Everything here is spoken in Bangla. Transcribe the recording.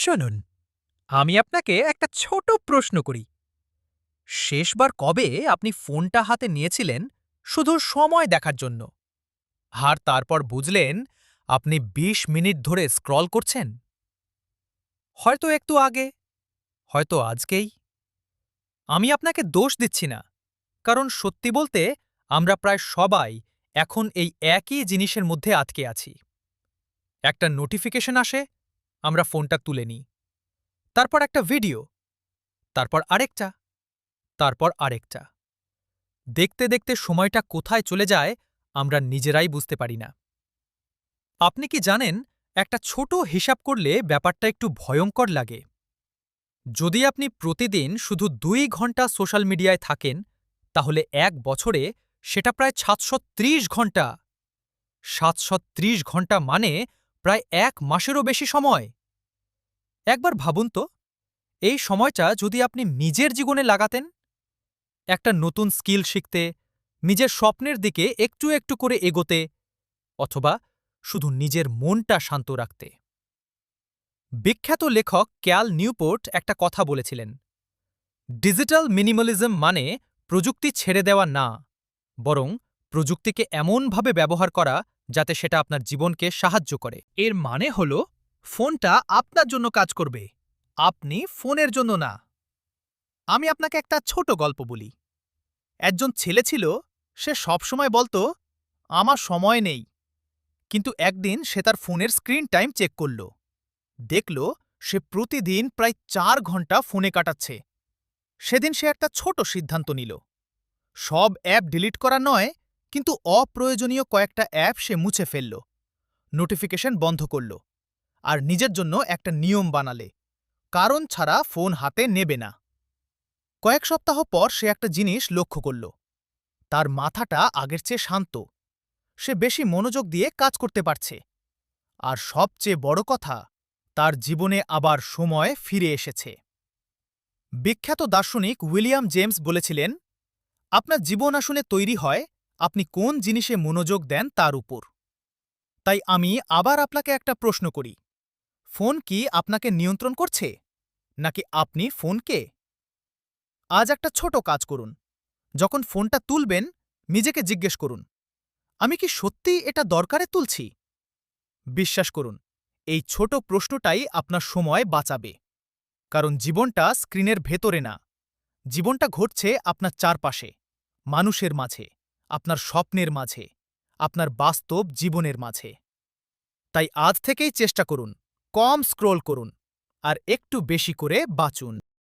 শুনুন, আমি আপনাকে একটা ছোট প্রশ্ন করি। শেষবার কবে আপনি ফোনটা হাতে নিয়েছিলেন শুধু সময় দেখার জন্য, আর তারপর বুঝলেন আপনি ২০ মিনিট ধরে স্ক্রল করছেন? হয়তো একটু আগে, হয়তো আজকেই। আমি আপনাকে দোষ দিচ্ছি না, কারণ সত্যি বলতে আমরা প্রায় সবাই এখন এই একই জিনিসের মধ্যে আটকে আছি। একটা নোটিফিকেশন আসে, আমরা ফোনটা তুলে নিই। তারপর একটা ভিডিও, তারপর আরেকটা, তারপর আরেকটা। দেখতে দেখতে সময়টা কোথায় চলে যায় আমরা নিজেরাই বুঝতে পারি না। আপনি কি জানেন, একটা ছোট হিসাব করলে ব্যাপারটা একটু ভয়ঙ্কর লাগে। যদি আপনি প্রতিদিন শুধু ২ ঘন্টা সোশ্যাল মিডিয়ায় থাকেন, তাহলে ১ বছরে সেটা প্রায় ৭৩০ ঘন্টা। ৭৩০ ঘন্টা মানে প্রায় ১ মাসেরও বেশি সময়। একবার ভাবুন তো, এই সময়টা যদি আপনি নিজের জীবনে লাগাতেন, একটা নতুন স্কিল শিখতে, নিজের স্বপ্নের দিকে একটু একটু করে এগোতে, অথবা শুধু নিজের মনটা শান্ত রাখতে। বিখ্যাত লেখক ক্যাল নিউপোর্ট একটা কথা বলেছিলেন, ডিজিটাল মিনিমালিজম মানে প্রযুক্তি ছেড়ে দেওয়া না, বরং প্রযুক্তিকে এমনভাবে ব্যবহার করা যাতে সেটা আপনার জীবনকে সাহায্য করে। এর মানে হল, ফোনটা আপনার জন্য কাজ করবে, আপনি ফোনের জন্য না। আমি আপনাকে একটা ছোট গল্প বলি। একজন ছেলে ছিল, সে সবসময় বলতো, আমার সময় নেই। কিন্তু একদিন সে তার ফোনের স্ক্রিন টাইম চেক করল। দেখল সে প্রতিদিন প্রায় ৪ ঘন্টা ফোনে কাটাচ্ছে। সেদিন সে একটা ছোট সিদ্ধান্ত নিল। সব অ্যাপ ডিলিট করা নয়, কিন্তু অপ্রয়োজনীয় কয়েকটা অ্যাপ সে মুছে ফেলল, নোটিফিকেশন বন্ধ করল, আর নিজের জন্য একটা নিয়ম বানালে, কারণ ছাড়া ফোন হাতে নেবে না। কয়েক সপ্তাহ পর সে একটা জিনিস লক্ষ্য করল, তার মাথাটা আগের চেয়ে শান্ত, সে বেশি মনোযোগ দিয়ে কাজ করতে পারছে, আর সবচেয়ে বড় কথা, তার জীবনে আবার সময় ফিরে এসেছে। বিখ্যাত দার্শনিক উইলিয়াম জেমস বলেছিলেন, আপনার জীবন আসলে তৈরি হয় আপনি কোন জিনিসে মনোযোগ দেন তার উপর। তাই আমি আবার আপনাকে একটা প্রশ্ন করি, ফোন কি আপনাকে নিয়ন্ত্রণ করছে, নাকি আপনি ফোনকে? আজ একটা ছোট কাজ করুন। যখন ফোনটা তুলবেন, নিজেকে জিজ্ঞেস করুন, আমি কি সত্যিই এটা দরকারে তুলছি? বিশ্বাস করুন, এই ছোট প্রশ্নটাই আপনার সময় বাঁচাবে। কারণ জীবনটা স্ক্রিনের ভেতরে না, জীবনটা ঘটছে আপনার চারপাশে, মানুষের মাঝে, আপনার স্বপ্নের মাঝে, আপনার বাস্তব জীবনের মাঝে। তাই আজ থেকেই চেষ্টা করুন, কম স্ক্রোল করুন, আর একটু বেশি করে বাঁচুন।